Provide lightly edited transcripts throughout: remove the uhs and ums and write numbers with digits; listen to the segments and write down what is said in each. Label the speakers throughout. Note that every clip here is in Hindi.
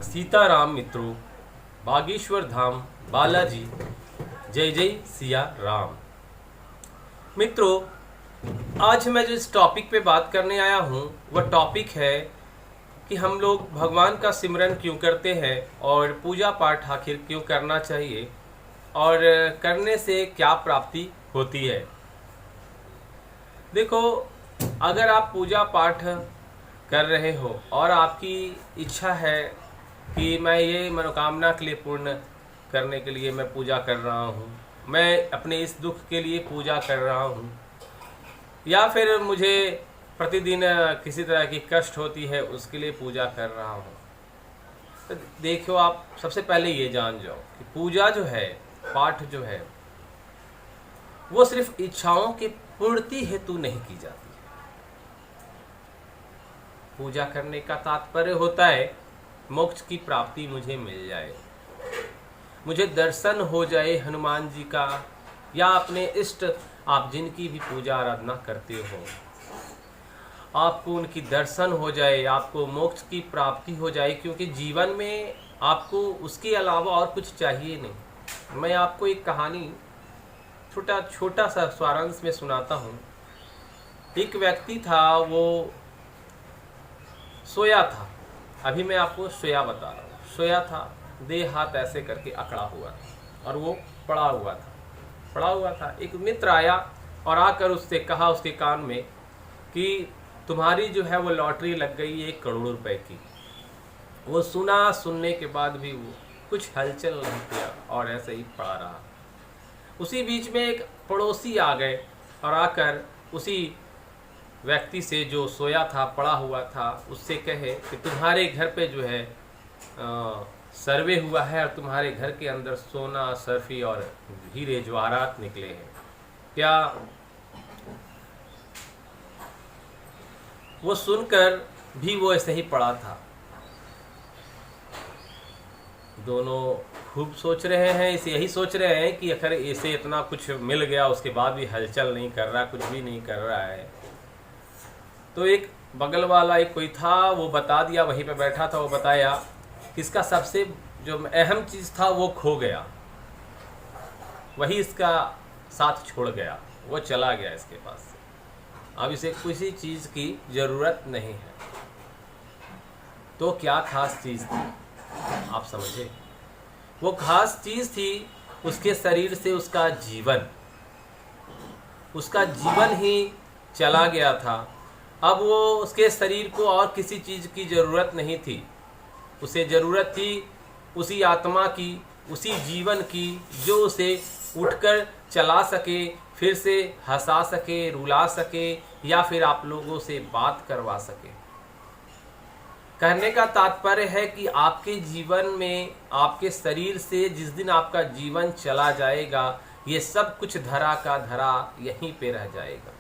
Speaker 1: सीताराम मित्रों, बागेश्वर धाम, बालाजी, जय जय सिया राम। मित्रों, आज मैं जो इस टॉपिक पे बात करने आया हूँ वह टॉपिक है कि हम लोग भगवान का सिमरन क्यों करते हैं और पूजा पाठ आखिर क्यों करना चाहिए और करने से क्या प्राप्ति होती है। देखो, अगर आप पूजा पाठ कर रहे हो और आपकी इच्छा है कि मैं ये मनोकामना के लिए पूर्ण करने के लिए मैं पूजा कर रहा हूँ, मैं अपने इस दुख के लिए पूजा कर रहा हूँ, या फिर मुझे प्रतिदिन किसी तरह की कष्ट होती है उसके लिए पूजा कर रहा हूँ, तो देखो, आप सबसे पहले ये जान जाओ कि पूजा जो है, पाठ जो है, वो सिर्फ इच्छाओं की पूर्ति हेतु नहीं की जाती है। पूजा करने का तात्पर्य होता है मोक्ष की प्राप्ति मुझे मिल जाए, मुझे दर्शन हो जाए हनुमान जी का, या अपने इष्ट आप जिनकी भी पूजा आराधना करते हो, आपको उनकी दर्शन हो जाए, आपको मोक्ष की प्राप्ति हो जाए, क्योंकि जीवन में आपको उसके अलावा और कुछ चाहिए नहीं। मैं आपको एक कहानी छोटा सा सारांश में सुनाता हूँ। एक व्यक्ति था, वो सोया था। अभी मैं आपको सोया बता रहा हूँ। सोया था, देह हाथ ऐसे करके अकड़ा हुआ था और वो पड़ा हुआ था। एक मित्र आया और आकर उससे कहा उसके कान में कि तुम्हारी जो है वो लॉटरी लग गई 1 करोड़ रुपए की। वो सुना, सुनने के बाद भी वो कुछ हलचल नहीं किया और ऐसे ही पड़ा रहा। उसी बीच में एक पड़ोसी आ गए और आकर उसी व्यक्ति से, जो सोया था, पड़ा हुआ था, उससे कहे कि तुम्हारे घर पे जो है सर्वे हुआ है और तुम्हारे घर के अंदर सोना, सर्फी और हीरे जवाहरात निकले हैं क्या। वो सुनकर भी वो ऐसे ही पड़ा था। दोनों खूब सोच रहे हैं, इसे यही सोच रहे हैं कि अगर इसे इतना कुछ मिल गया उसके बाद भी हलचल नहीं कर रहा, कुछ भी नहीं कर रहा है। तो एक बगल वाला एक कोई था, वो बता दिया, वहीं पे बैठा था, वो बताया कि इसका सबसे जो अहम चीज़ था वो खो गया, वही इसका साथ छोड़ गया, वो चला गया इसके पास से। अब इसे किसी चीज़ की ज़रूरत नहीं है। तो क्या खास चीज़ थी, आप समझे? वो खास चीज़ थी उसके शरीर से उसका जीवन ही चला गया था। अब वो उसके शरीर को और किसी चीज़ की ज़रूरत नहीं थी, उसे ज़रूरत थी उसी आत्मा की, उसी जीवन की, जो उसे उठकर चला सके, फिर से हंसा सके, रुला सके, या फिर आप लोगों से बात करवा सके। कहने का तात्पर्य है कि आपके जीवन में, आपके शरीर से जिस दिन आपका जीवन चला जाएगा, ये सब कुछ धरा का धरा यहीं पे रह जाएगा।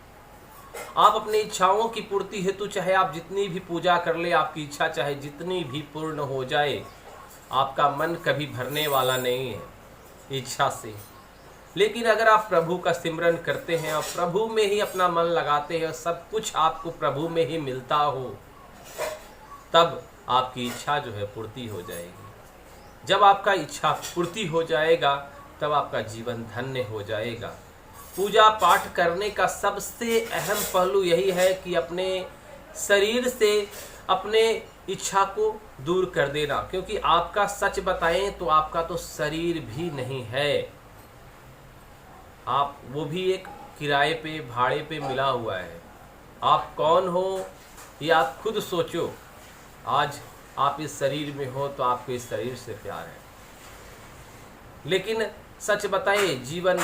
Speaker 1: आप अपनी इच्छाओं की पूर्ति हेतु चाहे आप जितनी भी पूजा कर ले, आपकी इच्छा चाहे जितनी भी पूर्ण हो जाए, आपका मन कभी भरने वाला नहीं है इच्छा से। लेकिन अगर आप प्रभु का सिमरन करते हैं और प्रभु में ही अपना मन लगाते हैं, सब कुछ आपको प्रभु में ही मिलता हो, तब आपकी इच्छा जो है पूर्ति हो जाएगी। जब आपका इच्छा पूर्ति हो जाएगा, तब आपका जीवन धन्य हो जाएगा। पूजा पाठ करने का सबसे अहम पहलू यही है कि अपने शरीर से अपने इच्छा को दूर कर देना, क्योंकि आपका सच बताएं तो आपका तो शरीर भी नहीं है, आप वो भी एक किराए पे, भाड़े पे मिला हुआ है। आप कौन हो ये आप खुद सोचो। आज आप इस शरीर में हो तो आपको इस शरीर से प्यार है, लेकिन सच बताइए, जीवन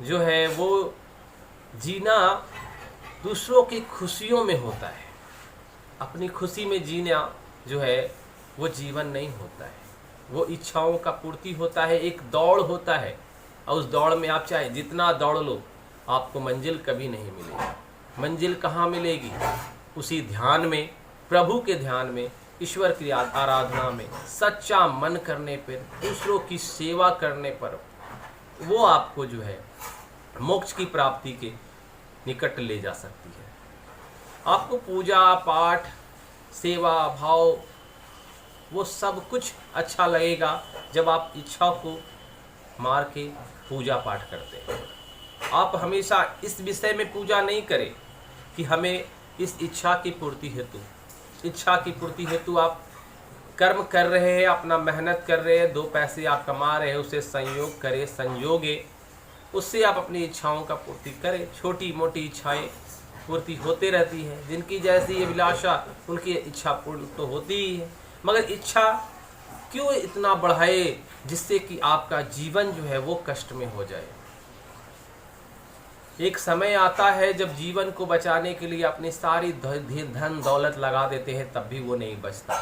Speaker 1: जो है वो जीना दूसरों की खुशियों में होता है। अपनी खुशी में जीना जो है वो जीवन नहीं होता है, वो इच्छाओं का पूर्ति होता है, एक दौड़ होता है, और उस दौड़ में आप चाहे जितना दौड़ लो, आपको मंजिल कभी नहीं मिलेगी। मंजिल कहाँ मिलेगी? उसी ध्यान में, प्रभु के ध्यान में, ईश्वर की आराधना में, सच्चा मन करने पर, दूसरों की सेवा करने पर, वो आपको जो है मोक्ष की प्राप्ति के निकट ले जा सकती है। आपको पूजा पाठ, सेवा भाव वो सब कुछ अच्छा लगेगा जब आप इच्छा को मार के पूजा पाठ करते हैं। आप हमेशा इस विषय में पूजा नहीं करें कि हमें इस इच्छा की पूर्ति हेतु आप कर्म कर रहे हैं, अपना मेहनत कर रहे हैं, 2 पैसे आप कमा रहे हैं, उसे संयोग करें, संयोगे उससे आप अपनी इच्छाओं का पूर्ति करें। छोटी मोटी इच्छाएं पूर्ति होते रहती है, जिनकी जैसी अभिलाषा उनकी इच्छा पूर्ण तो होती ही है, मगर इच्छा क्यों इतना बढ़ाए जिससे कि आपका जीवन जो है वो कष्ट में हो जाए। एक समय आता है जब जीवन को बचाने के लिए अपनी सारी धन दौलत लगा देते हैं, तब भी वो नहीं बचता,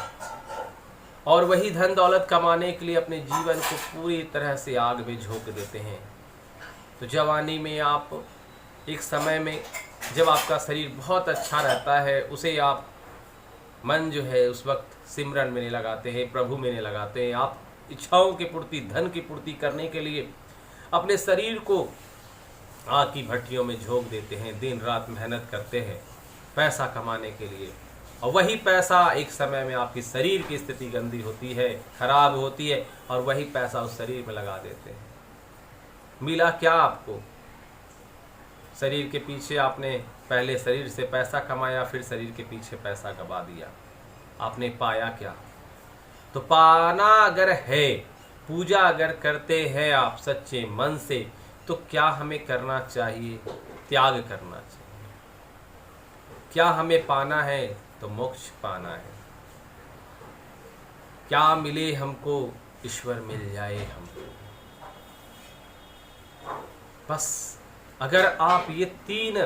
Speaker 1: और वही धन दौलत कमाने के लिए अपने जीवन को पूरी तरह से आग में झोंक देते हैं। तो जवानी में आप एक समय में जब आपका शरीर बहुत अच्छा रहता है, उसे आप मन जो है उस वक्त सिमरन में नहीं लगाते हैं, प्रभु में नहीं लगाते हैं। आप इच्छाओं की पूर्ति, धन की पूर्ति करने के लिए अपने शरीर को आग की भट्टियों में झोंक देते हैं, दिन रात मेहनत करते हैं पैसा कमाने के लिए, और वही पैसा एक समय में आपकी शरीर की स्थिति गंदी होती है, खराब होती है, और वही पैसा उस शरीर में लगा देते हैं। मिला क्या आपको? शरीर के पीछे आपने पहले शरीर से पैसा कमाया, फिर शरीर के पीछे पैसा गवा दिया, आपने पाया क्या? तो पाना अगर है, पूजा अगर करते हैं आप सच्चे मन से, तो क्या हमें करना चाहिए? त्याग करना चाहिए। क्या हमें पाना है? तो मोक्ष पाना है। क्या मिले हमको? ईश्वर मिल जाए हमको। बस अगर आप ये 3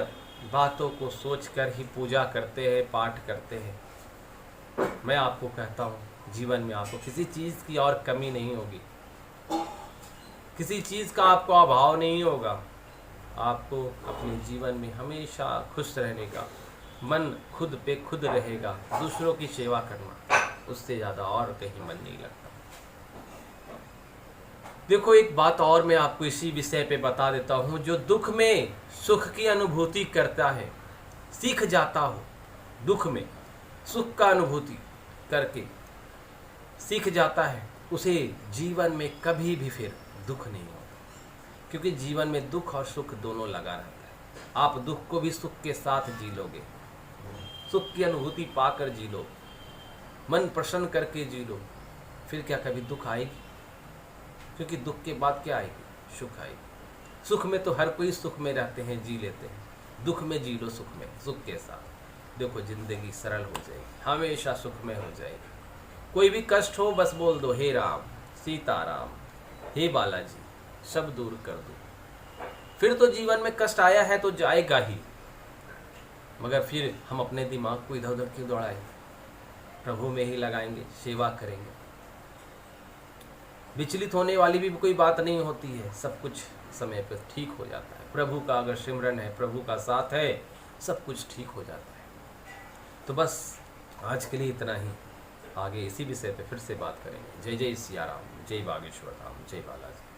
Speaker 1: बातों को सोचकर ही पूजा करते हैं, पाठ करते हैं, मैं आपको कहता हूँ जीवन में आपको किसी चीज़ की और कमी नहीं होगी, किसी चीज़ का आपको अभाव नहीं होगा। आपको अपने जीवन में हमेशा खुश रहने का मन खुद पे खुद रहेगा, दूसरों की सेवा करना, उससे ज़्यादा और कहीं मन नहीं लगता। देखो एक बात और मैं आपको इसी विषय पे बता देता हूँ, जो दुख में सुख की अनुभूति करता है, सीख जाता हो दुख में सुख का अनुभूति करके सीख जाता है, उसे जीवन में कभी भी फिर दुख नहीं होता, क्योंकि जीवन में दुख और सुख दोनों लगा रहता है। आप दुख को भी सुख के साथ जी लोगे, सुख की अनुभूति पाकर जी लो, मन प्रसन्न करके जी लो, फिर क्या कभी दुख आएगी? क्योंकि दुख के बाद क्या आएगी? सुख आएगी। सुख में तो हर कोई सुख में रहते हैं, जी लेते हैं, दुख में जी लो सुख में, सुख के साथ। देखो जिंदगी सरल हो जाएगी, हमेशा सुख में हो जाएगी। कोई भी कष्ट हो बस बोल दो, हे राम सीताराम, हे बालाजी, सब दूर कर दो। फिर तो जीवन में कष्ट आया है तो जाएगा ही, मगर फिर हम अपने दिमाग को इधर उधर क्यों दौड़ाएं? प्रभु में ही लगाएंगे, सेवा करेंगे। विचलित होने वाली भी कोई बात नहीं होती है, सब कुछ समय पर ठीक हो जाता है। प्रभु का अगर सिमरन है, प्रभु का साथ है, सब कुछ ठीक हो जाता है। तो बस आज के लिए इतना ही, आगे इसी विषय पे फिर से बात करेंगे। जय जय सिया राम, जय बागेश्वर धाम, जय बालाजी।